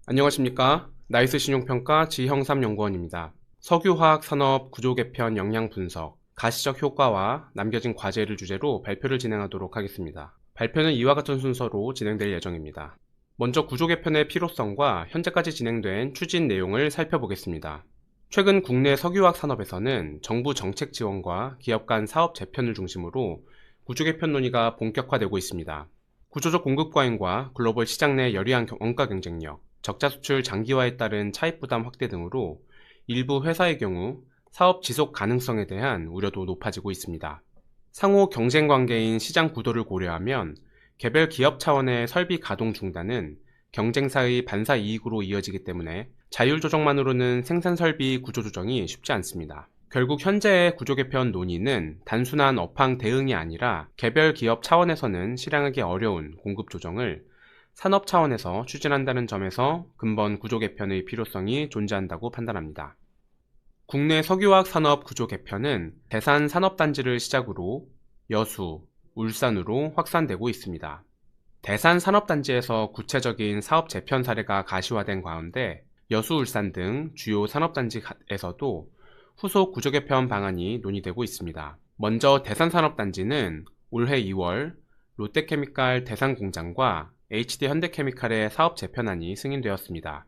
안녕하십니까. 나이스 신용평가 지형삼연구원입니다. 석유화학 산업 구조 개편 영향 분석, 가시적 효과와 남겨진 과제를 주제로 발표를 진행하도록 하겠습니다. 발표는 이와 같은 순서로 진행될 예정입니다. 먼저 구조 개편의 필요성과 현재까지 진행된 추진 내용을 살펴보겠습니다. 최근 국내 석유화학 산업에서는 정부 정책 지원과 기업 간 사업 재편을 중심으로 구조 개편 논의가 본격화되고 있습니다. 구조적 공급 과잉과 글로벌 시장 내 열의한 원가 경쟁력, 적자 수출 장기화에 따른 차입 부담 확대 등으로 일부 회사의 경우 사업 지속 가능성에 대한 우려도 높아지고 있습니다. 상호 경쟁 관계인 시장 구도를 고려하면 개별 기업 차원의 설비 가동 중단은 경쟁사의 반사 이익으로 이어지기 때문에 자율 조정만으로는 생산 설비 구조 조정이 쉽지 않습니다. 결국 현재의 구조 개편 논의는 단순한 업황 대응이 아니라 개별 기업 차원에서는 실행하기 어려운 공급 조정을 산업 차원에서 추진한다는 점에서 근본 구조 개편의 필요성이 존재한다고 판단합니다. 국내 석유화학 산업 구조 개편은 대산 산업단지를 시작으로 여수, 울산으로 확산되고 있습니다. 대산 산업단지에서 구체적인 사업 재편 사례가 가시화된 가운데 여수, 울산 등 주요 산업단지에서도 후속 구조 개편 방안이 논의되고 있습니다. 먼저 대산 산업단지는 올해 2월 롯데케미칼 대산 공장과 HD 현대케미칼의 사업 재편안이 승인되었습니다.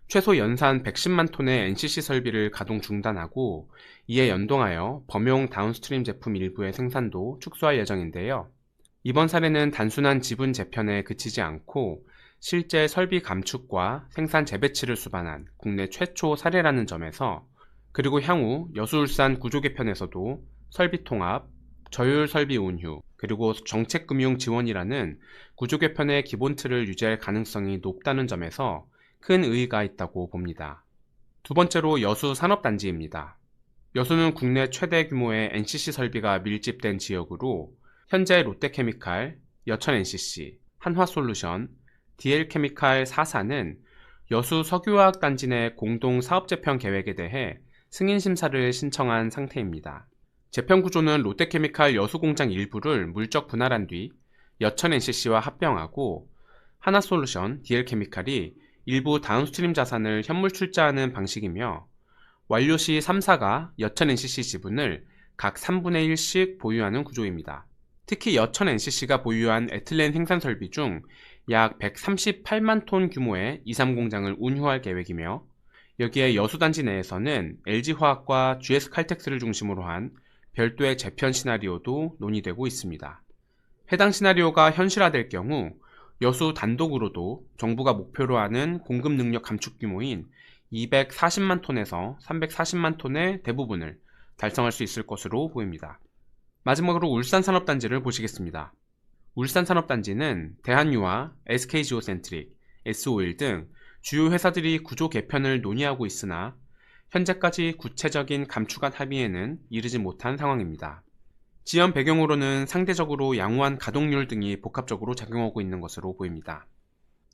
최소 연산 110만 톤의 NCC 설비를 가동 중단하고 이에 연동하여 범용 다운스트림 제품 일부의 생산도 축소할 예정인데요. 이번 사례는 단순한 지분 재편에 그치지 않고 실제 설비 감축과 생산 재배치를 수반한 국내 최초 사례라는 점에서, 그리고 향후 여수울산 구조 개편에서도 설비 통합, 저율 설비 운휴, 그리고 정책금융 지원이라는 구조 개편의 기본 틀을 유지할 가능성이 높다는 점에서 큰 의의가 있다고 봅니다. 두 번째로 여수 산업단지입니다. 여수는 국내 최대 규모의 NCC 설비가 밀집된 지역으로 현재 롯데케미칼, 여천NCC, 한화솔루션, DL케미칼 4사는 여수 석유화학 단지 내 공동 사업 재편 계획에 대해 승인 심사를 신청한 상태입니다. 재편 구조는 롯데케미칼 여수공장 일부를 물적 분할한 뒤 여천NCC와 합병하고 하나솔루션, DL케미칼이 일부 다운스트림 자산을 현물 출자하는 방식이며, 완료 시 3사가 여천NCC 지분을 각 3분의 1씩 보유하는 구조입니다. 특히 여천NCC가 보유한 에틸렌 생산 설비 중 약 138만 톤 규모의 2,3공장을 운휴할 계획이며, 여기에 여수단지 내에서는 LG화학과 GS칼텍스를 중심으로 한 별도의 재편 시나리오도 논의되고 있습니다. 해당 시나리오가 현실화될 경우 여수 단독으로도 정부가 목표로 하는 공급 능력 감축 규모인 240만 톤에서 340만 톤의 대부분을 달성할 수 있을 것으로 보입니다. 마지막으로 울산 산업단지를 보시겠습니다. 울산 산업단지는 대한유화, SK지오센트릭, S-오일 등 주요 회사들이 구조 개편을 논의하고 있으나 현재까지 구체적인 감축안 합의에는 이르지 못한 상황입니다. 지연 배경으로는 상대적으로 양호한 가동률 등이 복합적으로 작용하고 있는 것으로 보입니다.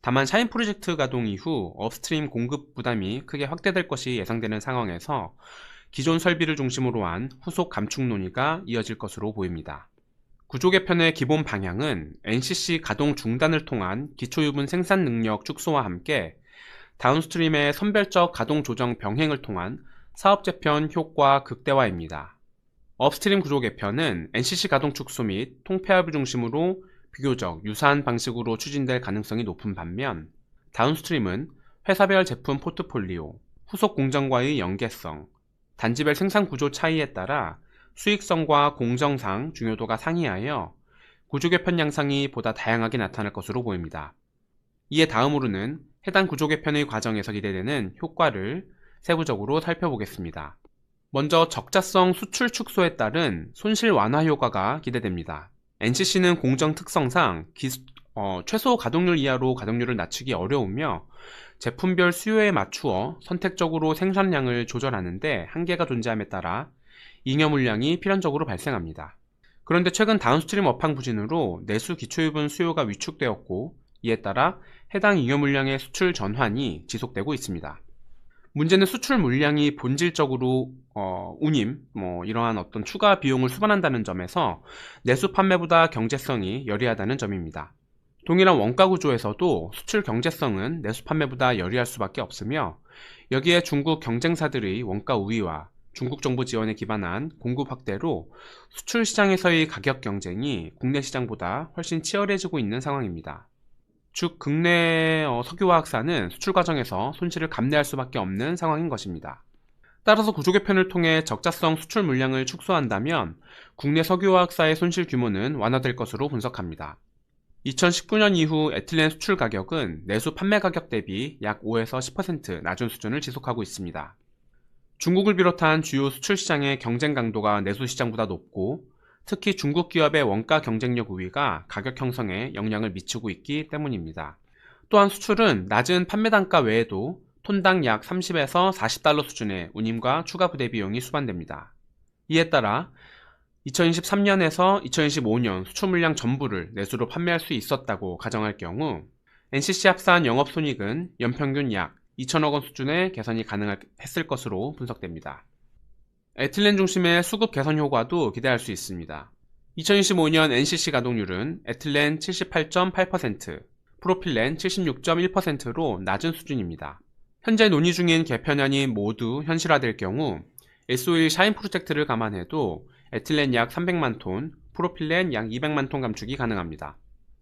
다만 샤인 프로젝트 가동 이후 업스트림 공급 부담이 크게 확대될 것이 예상되는 상황에서 기존 설비를 중심으로 한 후속 감축 논의가 이어질 것으로 보입니다. 구조 개편의 기본 방향은 NCC 가동 중단을 통한 기초유분 생산 능력 축소와 함께 다운스트림의 선별적 가동 조정 병행을 통한 사업 재편 효과 극대화입니다. 업스트림 구조 개편은 NCC 가동 축소 및 통폐합을 중심으로 비교적 유사한 방식으로 추진될 가능성이 높은 반면, 다운스트림은 회사별 제품 포트폴리오, 후속 공정과의 연계성, 단지별 생산 구조 차이에 따라 수익성과 공정상 중요도가 상이하여 구조 개편 양상이 보다 다양하게 나타날 것으로 보입니다. 이에 다음으로는 해당 구조 개편의 과정에서 기대되는 효과를 세부적으로 살펴보겠습니다. 먼저 적자성 수출 축소에 따른 손실 완화 효과가 기대됩니다. NCC는 공정 특성상 최소 가동률 이하로 가동률을 낮추기 어려우며 제품별 수요에 맞추어 선택적으로 생산량을 조절하는데 한계가 존재함에 따라 잉여 물량이 필연적으로 발생합니다. 그런데 최근 다운스트림 업황 부진으로 내수 기초유분 수요가 위축되었고, 이에 따라 해당 잉여 물량의 수출 전환이 지속되고 있습니다. 문제는 수출 물량이 본질적으로 운임, 이러한 어떤 추가 비용을 수반한다는 점에서 내수 판매보다 경제성이 열이하다는 점입니다. 동일한 원가 구조에서도 수출 경제성은 내수 판매보다 열이할 수밖에 없으며, 여기에 중국 경쟁사들의 원가 우위와 중국 정부 지원에 기반한 공급 확대로 수출 시장에서의 가격 경쟁이 국내 시장보다 훨씬 치열해지고 있는 상황입니다. 즉 국내 석유화학사는 수출 과정에서 손실을 감내할 수밖에 없는 상황인 것입니다. 따라서 구조 개편을 통해 적자성 수출 물량을 축소한다면 국내 석유화학사의 손실 규모는 완화될 것으로 분석합니다. 2019년 이후 에틸렌 수출 가격은 내수 판매 가격 대비 약 5에서 10% 낮은 수준을 지속하고 있습니다. 중국을 비롯한 주요 수출 시장의 경쟁 강도가 내수 시장보다 높고, 특히 중국 기업의 원가 경쟁력 우위가 가격 형성에 영향을 미치고 있기 때문입니다. 또한 수출은 낮은 판매 단가 외에도 톤당 약 30에서 40달러 수준의 운임과 추가 부대 비용이 수반됩니다. 이에 따라 2023년에서 2025년 수출 물량 전부를 내수로 판매할 수 있었다고 가정할 경우 NCC 합산 영업손익은 연평균 약 2천억 원 수준의 개선이 가능했을 것으로 분석됩니다. 에틸렌 중심의 수급 개선 효과도 기대할 수 있습니다. 2025년 NCC 가동률은 에틸렌 78.8%, 프로필렌 76.1%로 낮은 수준입니다. 현재 논의 중인 개편안이 모두 현실화될 경우 S-오일 샤인 프로젝트를 감안해도 에틸렌 약 300만 톤, 프로필렌 약 200만 톤 감축이 가능합니다.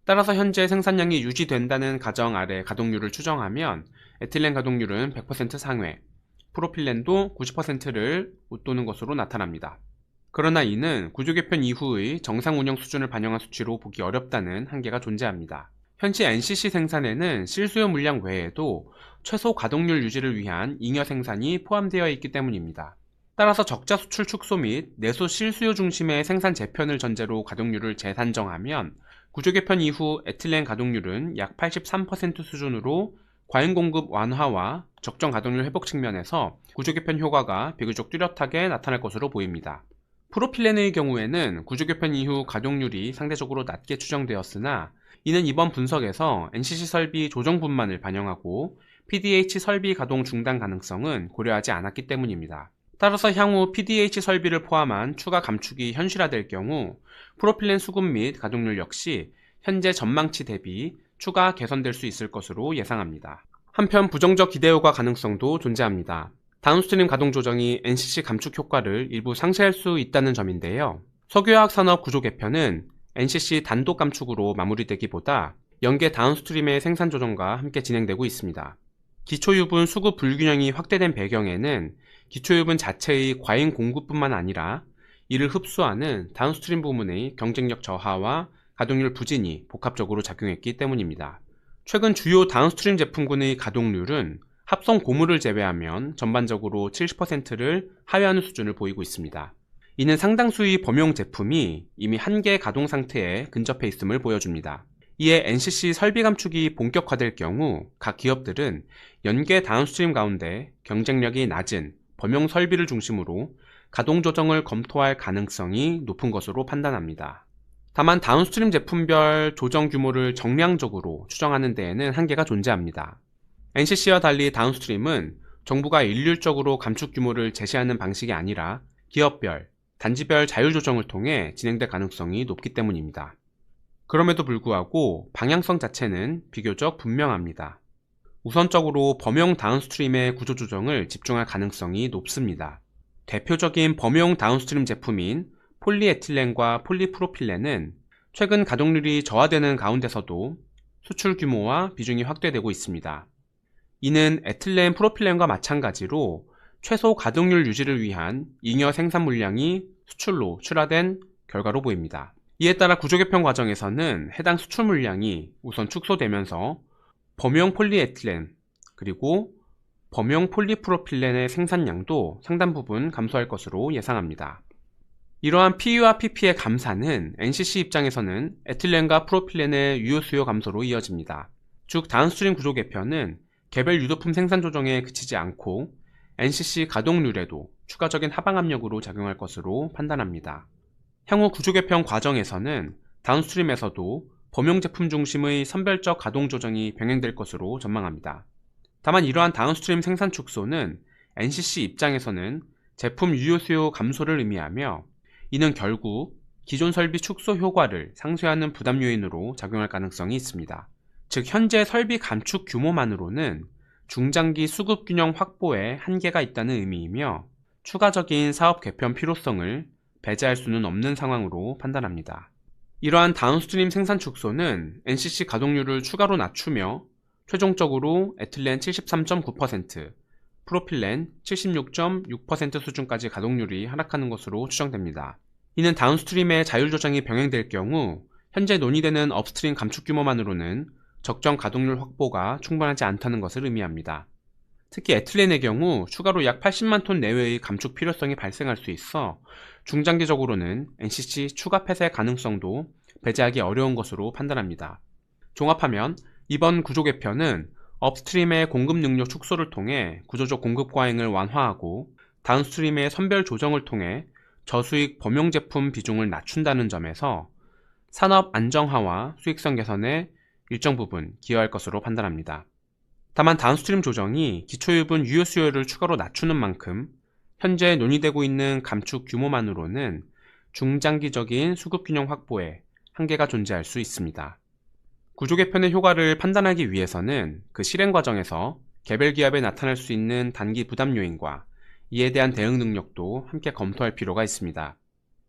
따라서 현재 생산량이 유지된다는 가정 아래 가동률을 추정하면 에틸렌 가동률은 100% 상회, 프로필렌도 90%를 웃도는 것으로 나타납니다. 그러나 이는 구조 개편 이후의 정상 운영 수준을 반영한 수치로 보기 어렵다는 한계가 존재합니다. 현재 NCC 생산에는 실수요 물량 외에도 최소 가동률 유지를 위한 잉여 생산이 포함되어 있기 때문입니다. 따라서 적자 수출 축소 및 내수 실수요 중심의 생산 재편을 전제로 가동률을 재산정하면 구조 개편 이후 에틸렌 가동률은 약 83% 수준으로 과잉 공급 완화와 적정 가동률 회복 측면에서 구조 개편 효과가 비교적 뚜렷하게 나타날 것으로 보입니다. 프로필렌의 경우에는 구조 개편 이후 가동률이 상대적으로 낮게 추정되었으나 이는 이번 분석에서 NCC 설비 조정분만을 반영하고 PDH 설비 가동 중단 가능성은 고려하지 않았기 때문입니다. 따라서 향후 PDH 설비를 포함한 추가 감축이 현실화될 경우 프로필렌 수급 및 가동률 역시 현재 전망치 대비 추가 개선될 수 있을 것으로 예상합니다. 한편 부정적 기대 효과 가능성도 존재합니다. 다운스트림 가동 조정이 NCC 감축 효과를 일부 상쇄할 수 있다는 점인데요. 석유화학 산업 구조 개편은 NCC 단독 감축으로 마무리되기보다 연계 다운스트림의 생산 조정과 함께 진행되고 있습니다. 기초유분 수급 불균형이 확대된 배경에는 기초유분 자체의 과잉 공급뿐만 아니라 이를 흡수하는 다운스트림 부문의 경쟁력 저하와 가동률 부진이 복합적으로 작용했기 때문입니다. 최근 주요 다운스트림 제품군의 가동률은 합성 고무를 제외하면 전반적으로 70%를 하회하는 수준을 보이고 있습니다. 이는 상당수의 범용 제품이 이미 한계 가동 상태에 근접해 있음을 보여줍니다. 이에 NCC 설비 감축이 본격화될 경우 각 기업들은 연계 다운스트림 가운데 경쟁력이 낮은 범용 설비를 중심으로 가동 조정을 검토할 가능성이 높은 것으로 판단합니다. 다만 다운스트림 제품별 조정 규모를 정량적으로 추정하는 데에는 한계가 존재합니다. NCC와 달리 다운스트림은 정부가 일률적으로 감축 규모를 제시하는 방식이 아니라 기업별, 단지별 자율조정을 통해 진행될 가능성이 높기 때문입니다. 그럼에도 불구하고 방향성 자체는 비교적 분명합니다. 우선적으로 범용 다운스트림의 구조조정을 집중할 가능성이 높습니다. 대표적인 범용 다운스트림 제품인 폴리에틸렌과 폴리프로필렌은 최근 가동률이 저하되는 가운데서도 수출 규모와 비중이 확대되고 있습니다. 이는 에틸렌 프로필렌과 마찬가지로 최소 가동률 유지를 위한 잉여 생산 물량이 수출로 출하된 결과로 보입니다. 이에 따라 구조 개편 과정에서는 해당 수출 물량이 우선 축소되면서 범용 폴리에틸렌 그리고 범용 폴리프로필렌의 생산량도 상당 부분 감소할 것으로 예상합니다. 이러한 PE와 PP의 감산은 NCC 입장에서는 에틸렌과 프로필렌의 유효 수요 감소로 이어집니다. 즉 다운스트림 구조 개편은 개별 유도품 생산 조정에 그치지 않고 NCC 가동률에도 추가적인 하방 압력으로 작용할 것으로 판단합니다. 향후 구조 개편 과정에서는 다운스트림에서도 범용 제품 중심의 선별적 가동 조정이 병행될 것으로 전망합니다. 다만 이러한 다운스트림 생산 축소는 NCC 입장에서는 제품 유효 수요 감소를 의미하며 이는 결국 기존 설비 축소 효과를 상쇄하는 부담 요인으로 작용할 가능성이 있습니다. 즉 현재 설비 감축 규모만으로는 중장기 수급 균형 확보에 한계가 있다는 의미이며 추가적인 사업 개편 필요성을 배제할 수는 없는 상황으로 판단합니다. 이러한 다운스트림 생산 축소는 NCC 가동률을 추가로 낮추며 최종적으로 에틸렌 73.9%, 프로필렌 76.6% 수준까지 가동률이 하락하는 것으로 추정됩니다. 이는 다운스트림의 자율 조정이 병행될 경우 현재 논의되는 업스트림 감축 규모만으로는 적정 가동률 확보가 충분하지 않다는 것을 의미합니다. 특히 에틸렌의 경우 추가로 약 80만 톤 내외의 감축 필요성이 발생할 수 있어 중장기적으로는 NCC 추가 폐쇄 가능성도 배제하기 어려운 것으로 판단합니다. 종합하면 이번 구조 개편은 업스트림의 공급 능력 축소를 통해 구조적 공급 과잉을 완화하고 다운스트림의 선별 조정을 통해 저수익 범용 제품 비중을 낮춘다는 점에서 산업 안정화와 수익성 개선에 일정 부분 기여할 것으로 판단합니다. 다만 다운스트림 조정이 기초유분 유효 수요를 추가로 낮추는 만큼 현재 논의되고 있는 감축 규모만으로는 중장기적인 수급 균형 확보에 한계가 존재할 수 있습니다. 구조 개편의 효과를 판단하기 위해서는 그 실행 과정에서 개별 기업에 나타날 수 있는 단기 부담 요인과 이에 대한 대응 능력도 함께 검토할 필요가 있습니다.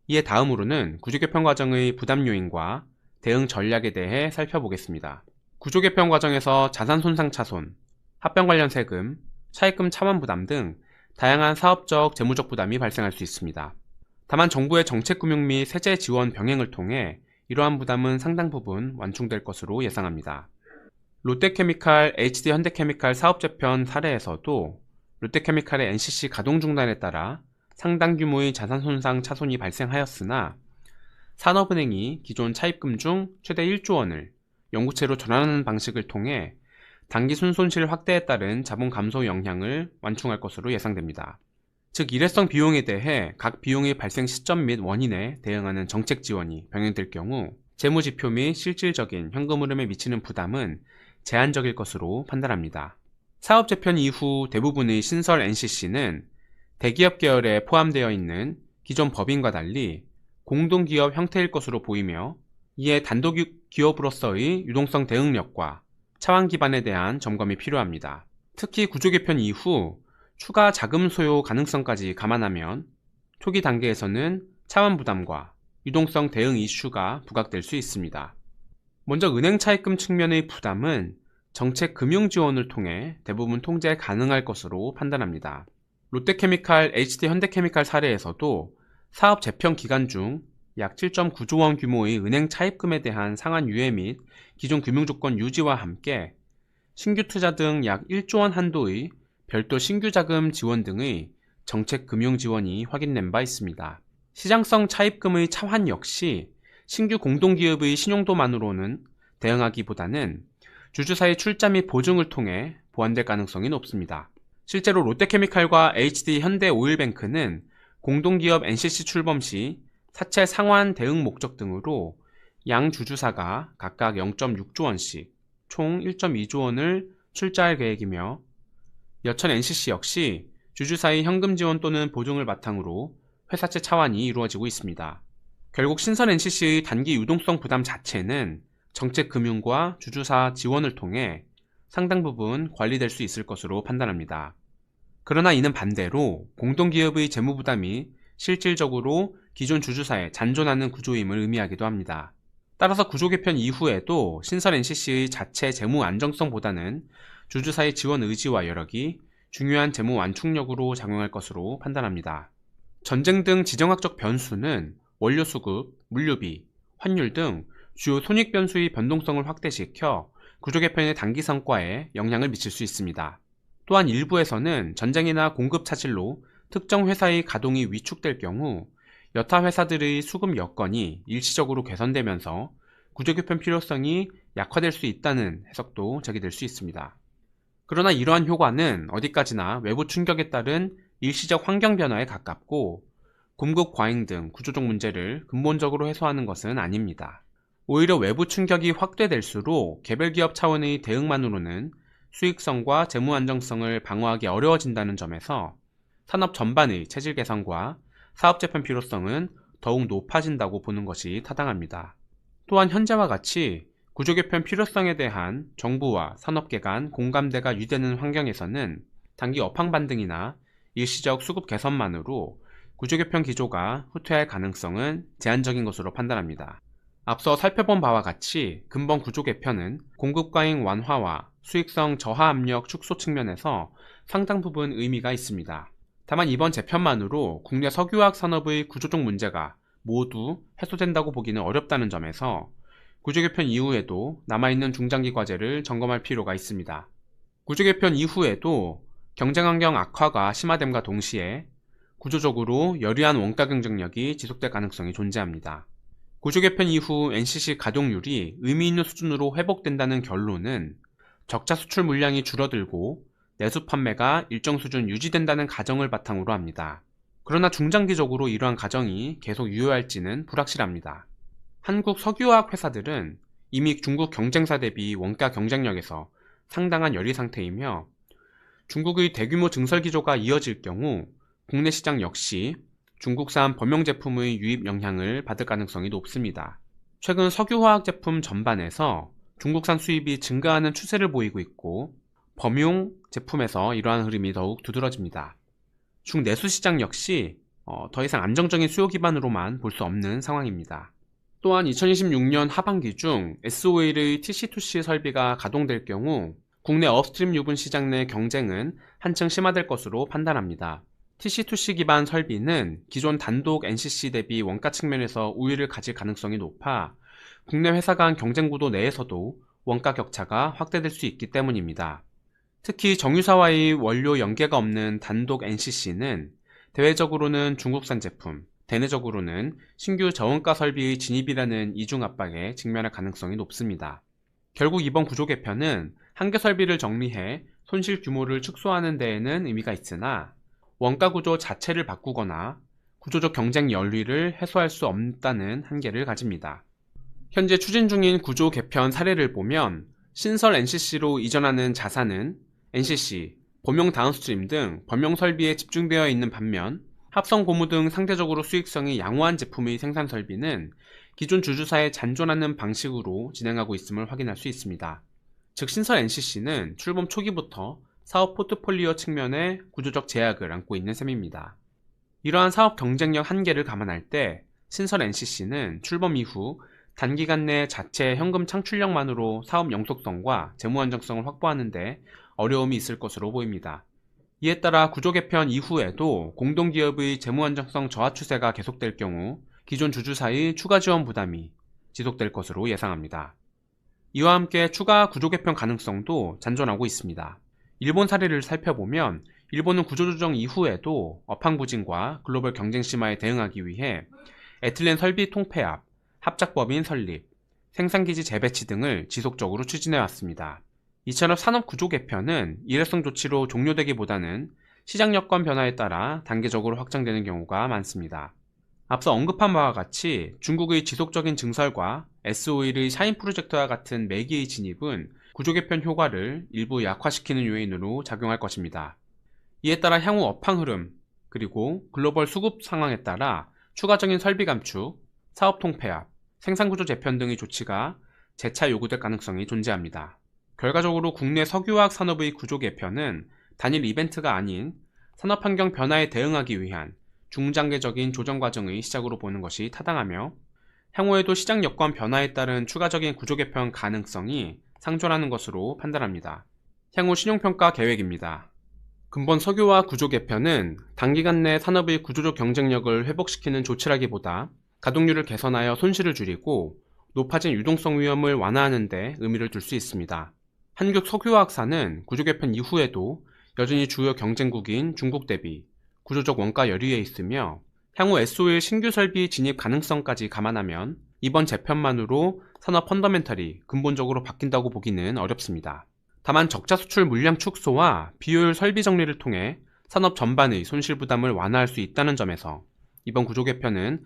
이에 다음으로는 구조 개편 과정의 부담 요인과 대응 전략에 대해 살펴보겠습니다. 구조 개편 과정에서 자산 손상 차손, 합병 관련 세금, 차입금 차환 부담 등 다양한 사업적 재무적 부담이 발생할 수 있습니다. 다만 정부의 정책금융 및 세제 지원 병행을 통해 이러한 부담은 상당 부분 완충될 것으로 예상합니다. 롯데케미칼, HD현대케미칼 사업 재편 사례에서도 롯데케미칼의 NCC 가동 중단에 따라 상당 규모의 자산 손상 차손이 발생하였으나 산업은행이 기존 차입금 중 최대 1조 원을 영구채로 전환하는 방식을 통해 단기 순손실 확대에 따른 자본 감소 영향을 완충할 것으로 예상됩니다. 즉 일회성 비용에 대해 각 비용의 발생 시점 및 원인에 대응하는 정책 지원이 병행될 경우 재무지표 및 실질적인 현금 흐름에 미치는 부담은 제한적일 것으로 판단합니다. 사업 재편 이후 대부분의 신설 NCC는 대기업 계열에 포함되어 있는 기존 법인과 달리 공동기업 형태일 것으로 보이며 이에 단독기업으로서의 유동성 대응력과 차환 기반에 대한 점검이 필요합니다. 특히 구조 개편 이후 추가 자금 소요 가능성까지 감안하면 초기 단계에서는 차환 부담과 유동성 대응 이슈가 부각될 수 있습니다. 먼저 은행 차입금 측면의 부담은 정책 금융 지원을 통해 대부분 통제 가능할 것으로 판단합니다. 롯데케미칼, HD현대케미칼 사례에서도 사업 재편 기간 중 약 7.9조 원 규모의 은행 차입금에 대한 상환 유예 및 기존 금융조건 유지와 함께 신규 투자 등 약 1조 원 한도의 별도 신규 자금 지원 등의 정책 금융 지원이 확인된 바 있습니다. 시장성 차입금의 차환 역시 신규 공동기업의 신용도만으로는 대응하기보다는 주주사의 출자 및 보증을 통해 보완될 가능성이 높습니다. 실제로 롯데케미칼과 HD현대오일뱅크는 공동기업 NCC 출범 시 사채 상환 대응 목적 등으로 양 주주사가 각각 0.6조 원씩 총 1.2조 원을 출자할 계획이며 여천 NCC 역시 주주사의 현금 지원 또는 보증을 바탕으로 회사채 차환이 이루어지고 있습니다. 결국 신설 NCC의 단기 유동성 부담 자체는 정책 금융과 주주사 지원을 통해 상당 부분 관리될 수 있을 것으로 판단합니다. 그러나 이는 반대로 공동기업의 재무 부담이 실질적으로 기존 주주사에 잔존하는 구조임을 의미하기도 합니다. 따라서 구조 개편 이후에도 신설 NCC의 자체 재무 안정성보다는 주주사의 지원 의지와 여력이 중요한 재무 완충력으로 작용할 것으로 판단합니다. 전쟁 등 지정학적 변수는 원료 수급, 물류비, 환율 등 주요 손익 변수의 변동성을 확대시켜 구조 개편의 단기 성과에 영향을 미칠 수 있습니다. 또한 일부에서는 전쟁이나 공급 차질로 특정 회사의 가동이 위축될 경우 여타 회사들의 수급 여건이 일시적으로 개선되면서 구조 개편 필요성이 약화될 수 있다는 해석도 제기될 수 있습니다. 그러나 이러한 효과는 어디까지나 외부 충격에 따른 일시적 환경 변화에 가깝고 공급 과잉 등 구조적 문제를 근본적으로 해소하는 것은 아닙니다. 오히려 외부 충격이 확대될수록 개별 기업 차원의 대응만으로는 수익성과 재무 안정성을 방어하기 어려워진다는 점에서 산업 전반의 체질 개선과 사업 재편 필요성은 더욱 높아진다고 보는 것이 타당합니다. 또한 현재와 같이 구조개편 필요성에 대한 정부와 산업계 간 공감대가 유지되는 환경에서는 단기 업황 반등이나 일시적 수급 개선만으로 구조개편 기조가 후퇴할 가능성은 제한적인 것으로 판단합니다. 앞서 살펴본 바와 같이 근본 구조개편은 공급 과잉 완화와 수익성 저하 압력 축소 측면에서 상당 부분 의미가 있습니다. 다만 이번 재편만으로 국내 석유화학 산업의 구조적 문제가 모두 해소된다고 보기는 어렵다는 점에서 구조개편 이후에도 남아있는 중장기 과제를 점검할 필요가 있습니다. 구조개편 이후에도 경쟁환경 악화가 심화됨과 동시에 구조적으로 열의한 원가 경쟁력이 지속될 가능성이 존재합니다. 구조개편 이후 NCC 가동률이 의미 있는 수준으로 회복된다는 결론은 적자 수출 물량이 줄어들고 내수 판매가 일정 수준 유지된다는 가정을 바탕으로 합니다. 그러나 중장기적으로 이러한 가정이 계속 유효할지는 불확실합니다. 한국 석유화학 회사들은 이미 중국 경쟁사 대비 원가 경쟁력에서 상당한 열의 상태이며 중국의 대규모 증설 기조가 이어질 경우 국내 시장 역시 중국산 범용 제품의 유입 영향을 받을 가능성이 높습니다. 최근 석유화학 제품 전반에서 중국산 수입이 증가하는 추세를 보이고 있고 범용 제품에서 이러한 흐름이 더욱 두드러집니다. 중내수 시장 역시 더 이상 안정적인 수요 기반으로만 볼 수 없는 상황입니다. 또한 2026년 하반기 중 SOL의 TC2C 설비가 가동될 경우 국내 업스트림 유분 시장 내 경쟁은 한층 심화될 것으로 판단합니다. TC2C 기반 설비는 기존 단독 NCC 대비 원가 측면에서 우위를 가질 가능성이 높아 국내 회사 간 경쟁 구도 내에서도 원가 격차가 확대될 수 있기 때문입니다. 특히 정유사와의 원료 연계가 없는 단독 NCC는 대외적으로는 중국산 제품, 대내적으로는 신규 저원가 설비의 진입이라는 이중 압박에 직면할 가능성이 높습니다. 결국 이번 구조 개편은 한계 설비를 정리해 손실 규모를 축소하는 데에는 의미가 있으나 원가 구조 자체를 바꾸거나 구조적 경쟁 열의를 해소할 수 없다는 한계를 가집니다. 현재 추진 중인 구조 개편 사례를 보면 신설 NCC로 이전하는 자사는 NCC, 범용 다운스트림 등 범용 설비에 집중되어 있는 반면 합성 고무 등 상대적으로 수익성이 양호한 제품의 생산 설비는 기존 주주사에 잔존하는 방식으로 진행하고 있음을 확인할 수 있습니다. 즉 신설 NCC는 출범 초기부터 사업 포트폴리오 측면에 구조적 제약을 안고 있는 셈입니다. 이러한 사업 경쟁력 한계를 감안할 때 신설 NCC는 출범 이후 단기간 내 자체 현금 창출력만으로 사업 영속성과 재무 안정성을 확보하는 데 어려움이 있을 것으로 보입니다. 이에 따라 구조 개편 이후에도 공동기업의 재무 안정성 저하 추세가 계속될 경우 기존 주주사의 추가 지원 부담이 지속될 것으로 예상합니다. 이와 함께 추가 구조 개편 가능성도 잔존하고 있습니다. 일본 사례를 살펴보면 일본은 구조조정 이후에도 업황 부진과 글로벌 경쟁 심화에 대응하기 위해 에틸렌 설비 통폐합, 합작법인 설립, 생산기지 재배치 등을 지속적으로 추진해왔습니다. 이처럼 산업 구조 개편은 일회성 조치로 종료되기보다는 시장 여건 변화에 따라 단계적으로 확장되는 경우가 많습니다. 앞서 언급한 바와 같이 중국의 지속적인 증설과 SOL의 샤인 프로젝트와 같은 매기의 진입은 구조 개편 효과를 일부 약화시키는 요인으로 작용할 것입니다. 이에 따라 향후 업황 흐름, 그리고 글로벌 수급 상황에 따라 추가적인 설비 감축, 사업 통폐합, 생산구조 재편 등의 조치가 재차 요구될 가능성이 존재합니다. 결과적으로 국내 석유화학 산업의 구조 개편은 단일 이벤트가 아닌 산업환경 변화에 대응하기 위한 중장기적인 조정 과정의 시작으로 보는 것이 타당하며 향후에도 시장 여건 변화에 따른 추가적인 구조 개편 가능성이 상존하는 것으로 판단합니다. 향후 신용평가 계획입니다. 근본 석유화학 구조 개편은 단기간 내 산업의 구조적 경쟁력을 회복시키는 조치라기보다 가동률을 개선하여 손실을 줄이고 높아진 유동성 위험을 완화하는 데 의미를 둘 수 있습니다. 한국 석유화학사는 구조 개편 이후에도 여전히 주요 경쟁국인 중국 대비 구조적 원가 열의에 있으며 향후 SOL 신규 설비 진입 가능성까지 감안하면 이번 재편만으로 산업 펀더멘털이 근본적으로 바뀐다고 보기는 어렵습니다. 다만 적자 수출 물량 축소와 비효율 설비 정리를 통해 산업 전반의 손실 부담을 완화할 수 있다는 점에서 이번 구조 개편은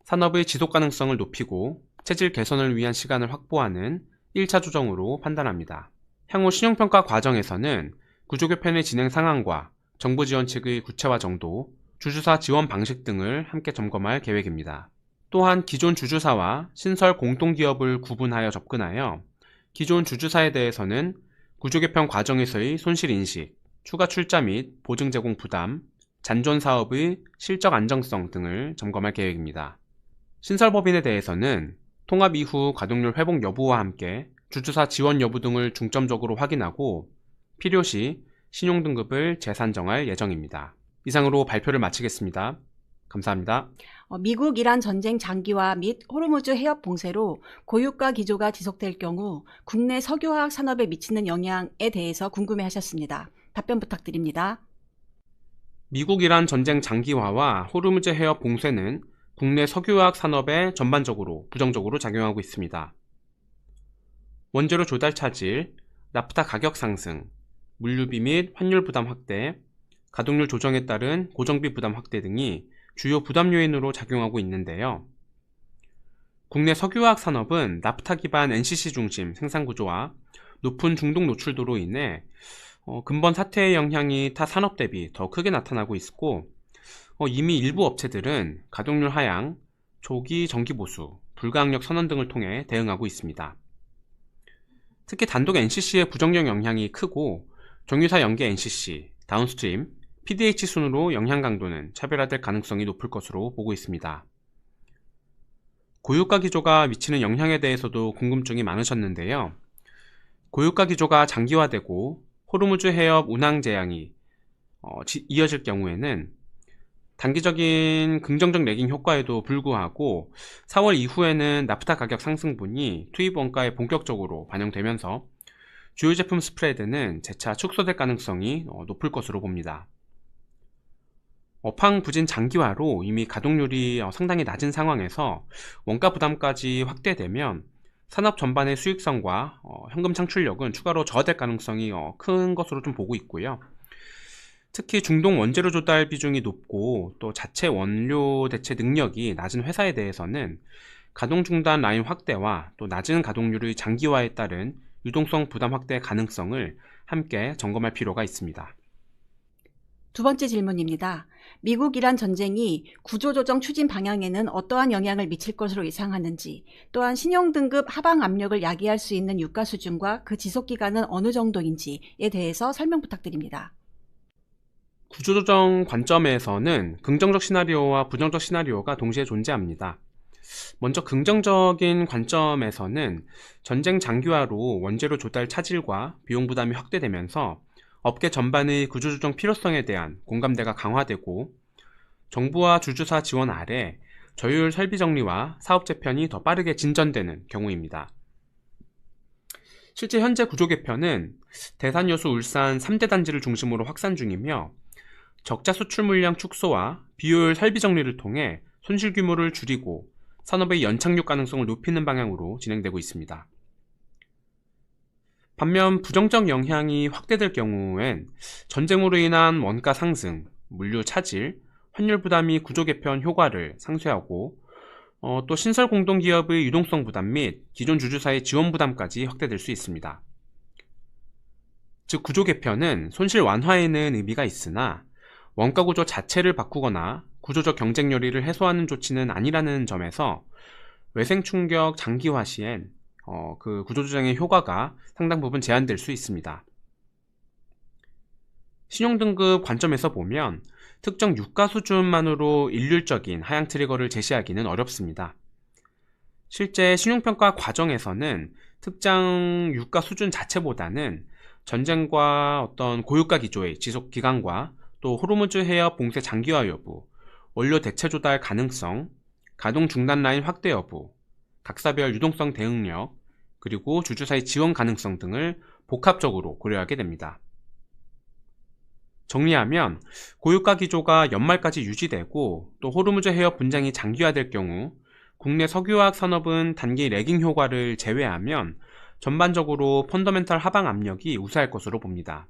산업의 지속 가능성을 높이고 체질 개선을 위한 시간을 확보하는 1차 조정으로 판단합니다. 향후 신용평가 과정에서는 구조 개편의 진행 상황과 정부 지원 측의 구체화 정도, 주주사 지원 방식 등을 함께 점검할 계획입니다. 또한 기존 주주사와 신설 공동기업을 구분하여 접근하여 기존 주주사에 대해서는 구조개편 과정에서의 손실인식, 추가 출자 및 보증 제공 부담, 잔존 사업의 실적 안정성 등을 점검할 계획입니다. 신설법인에 대해서는 통합 이후 가동률 회복 여부와 함께 주주사 지원 여부 등을 중점적으로 확인하고 필요시 신용등급을 재산정할 예정입니다. 이상으로 발표를 마치겠습니다. 감사합니다. 미국 이란 전쟁 장기화 및 호르무즈 해협 봉쇄로 고유가 기조가 지속될 경우 국내 석유화학 산업에 미치는 영향에 대해서 궁금해하셨습니다. 답변 부탁드립니다. 미국 이란 전쟁 장기화와 호르무즈 해협 봉쇄는 국내 석유화학 산업에 전반적으로 부정적으로 작용하고 있습니다. 원재료 조달 차질, 나프타 가격 상승, 물류비 및 환율 부담 확대, 가동률 조정에 따른 고정비 부담 확대 등이 주요 부담 요인으로 작용하고 있는데요. 국내 석유화학 산업은 나프타 기반 NCC 중심 생산 구조와 높은 중동 노출도로 인해 근본 사태의 영향이 타 산업 대비 더 크게 나타나고 있고 이미 일부 업체들은 가동률 하향, 조기 정기 보수, 불가항력 선언 등을 통해 대응하고 있습니다. 특히 단독 NCC의 부정적 영향이 크고 정유사 연계 NCC, 다운스트림, PDH 순으로 영향 강도는 차별화될 가능성이 높을 것으로 보고 있습니다. 고유가 기조가 미치는 영향에 대해서도 궁금증이 많으셨는데요. 고유가 기조가 장기화되고 호르무즈 해협 운항 재앙이 이어질 경우에는 단기적인 긍정적 레깅 효과에도 불구하고 4월 이후에는 나프타 가격 상승분이 투입 원가에 본격적으로 반영되면서 주요 제품 스프레드는 재차 축소될 가능성이 높을 것으로 봅니다. 업황 부진 장기화로 이미 가동률이 상당히 낮은 상황에서 원가 부담까지 확대되면 산업 전반의 수익성과 현금 창출력은 추가로 저하될 가능성이 큰 것으로 좀 보고 있고요. 특히 중동 원재료 조달 비중이 높고 또 자체 원료 대체 능력이 낮은 회사에 대해서는 가동 중단 라인 확대와 또 낮은 가동률의 장기화에 따른 유동성 부담 확대 가능성을 함께 점검할 필요가 있습니다. 두 번째 질문입니다. 미국 이란 전쟁이 구조조정 추진 방향에는 어떠한 영향을 미칠 것으로 예상하는지, 또한 신용등급 하방 압력을 야기할 수 있는 유가 수준과 그 지속기간은 어느 정도인지에 대해서 설명 부탁드립니다. 구조조정 관점에서는 긍정적 시나리오와 부정적 시나리오가 동시에 존재합니다. 먼저 긍정적인 관점에서는 전쟁 장기화로 원재료 조달 차질과 비용 부담이 확대되면서 업계 전반의 구조조정 필요성에 대한 공감대가 강화되고 정부와 주주사 지원 아래 저율 설비 정리와 사업 재편이 더 빠르게 진전되는 경우입니다. 실제 현재 구조 개편은 대산여수 울산 3대 단지를 중심으로 확산 중이며 적자 수출 물량 축소와 비효율 설비 정리를 통해 손실 규모를 줄이고 산업의 연착륙 가능성을 높이는 방향으로 진행되고 있습니다. 반면 부정적 영향이 확대될 경우엔 전쟁으로 인한 원가 상승, 물류 차질, 환율 부담이 구조 개편 효과를 상쇄하고 또 신설 공동기업의 유동성 부담 및 기존 주주사의 지원 부담까지 확대될 수 있습니다. 즉 구조 개편은 손실 완화에는 의미가 있으나 원가 구조 자체를 바꾸거나 구조적 경쟁 요리를 해소하는 조치는 아니라는 점에서 외생 충격 장기화 시엔 그 구조조정의 효과가 상당 부분 제한될 수 있습니다. 신용등급 관점에서 보면 특정 유가 수준만으로 일률적인 하향 트리거를 제시하기는 어렵습니다. 실제 신용평가 과정에서는 특정 유가 수준 자체보다는 전쟁과 어떤 고유가 기조의 지속 기간과 또 호르무즈 해협 봉쇄 장기화 여부, 원료 대체 조달 가능성, 가동 중단 라인 확대 여부, 각사별 유동성 대응력, 그리고 주주사의 지원 가능성 등을 복합적으로 고려하게 됩니다. 정리하면 고유가 기조가 연말까지 유지되고 또 호르무즈 해협 분쟁이 장기화될 경우 국내 석유화학 산업은 단기 레깅 효과를 제외하면 전반적으로 펀더멘털 하방 압력이 우세할 것으로 봅니다.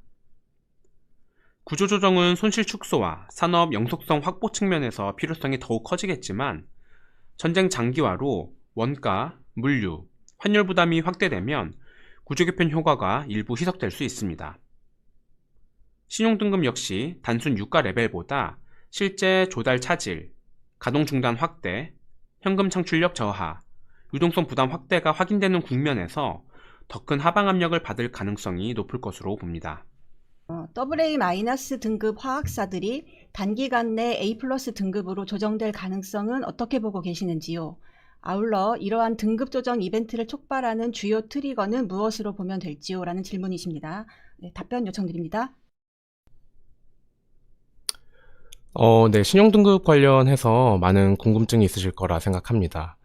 구조조정은 손실 축소와 산업 영속성 확보 측면에서 필요성이 더욱 커지겠지만 전쟁 장기화로 원가, 물류, 환율 부담이 확대되면 구조개편 효과가 일부 희석될 수 있습니다. 신용등급 역시 단순 유가 레벨보다 실제 조달 차질, 가동 중단 확대, 현금 창출력 저하, 유동성 부담 확대가 확인되는 국면에서 더 큰 하방 압력을 받을 가능성이 높을 것으로 봅니다. AA- 등급 화학사들이 단기간 내 A+ 등급으로 조정될 가능성은 어떻게 보고 계시는지요? 아울러 이러한 등급 조정 이벤트를 촉발하는 주요 트리거는 무엇으로 보면 될지요? 라는 질문이십니다. 네, 답변 요청드립니다. 네, 신용등급 관련해서 많은 궁금증이 있으실 거라 생각합니다.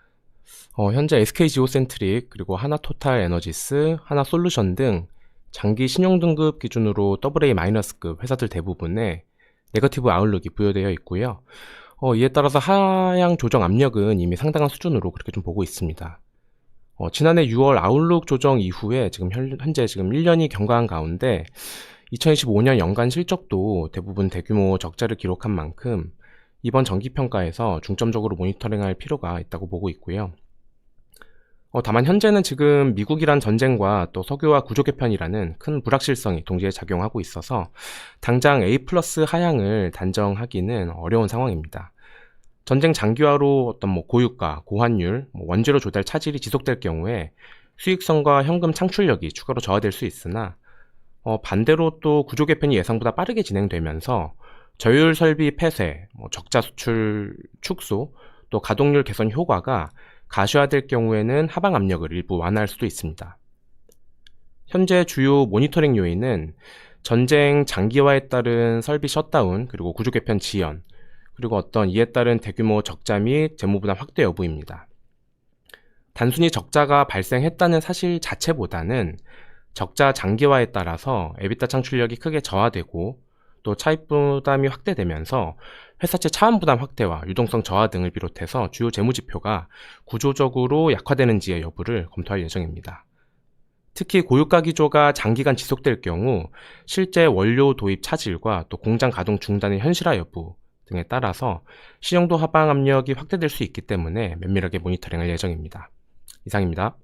현재 SK지오센트릭, 그리고 하나토탈에너지스, 하나솔루션 등 장기 신용등급 기준으로 AA-급 회사들 대부분에 네거티브 아웃룩이 부여되어 있고요. 이에 따라서 하향 조정 압력은 이미 상당한 수준으로 그렇게 좀 보고 있습니다. 지난해 6월 아웃룩 조정 이후에 현재 1년이 경과한 가운데 2025년 연간 실적도 대부분 대규모 적자를 기록한 만큼 이번 정기평가에서 중점적으로 모니터링할 필요가 있다고 보고 있고요. 다만 현재는 지금 미국이란 전쟁과 또 석유화 구조 개편이라는 큰 불확실성이 동시에 작용하고 있어서 당장 A+ 하향을 단정하기는 어려운 상황입니다. 전쟁 장기화로 고유가, 고환율, 원재료 조달 차질이 지속될 경우에 수익성과 현금 창출력이 추가로 저하될 수 있으나 반대로 또 구조 개편이 예상보다 빠르게 진행되면서 저율 설비 폐쇄, 적자 수출 축소, 또 가동률 개선 효과가 가시화될 경우에는 하방 압력을 일부 완화할 수도 있습니다. 현재 주요 모니터링 요인은 전쟁 장기화에 따른 설비 셧다운, 그리고 구조 개편 지연, 그리고 이에 따른 대규모 적자 및 재무부담 확대 여부입니다. 단순히 적자가 발생했다는 사실 자체보다는 적자 장기화에 따라서 에비타 창출력이 크게 저하되고 또 차입 부담이 확대되면서 회사채 차환 부담 확대와 유동성 저하 등을 비롯해서 주요 재무지표가 구조적으로 약화되는지의 여부를 검토할 예정입니다. 특히 고유가 기조가 장기간 지속될 경우 실제 원료 도입 차질과 또 공장 가동 중단의 현실화 여부 등에 따라서 신용도 하방 압력이 확대될 수 있기 때문에 면밀하게 모니터링할 예정입니다. 이상입니다.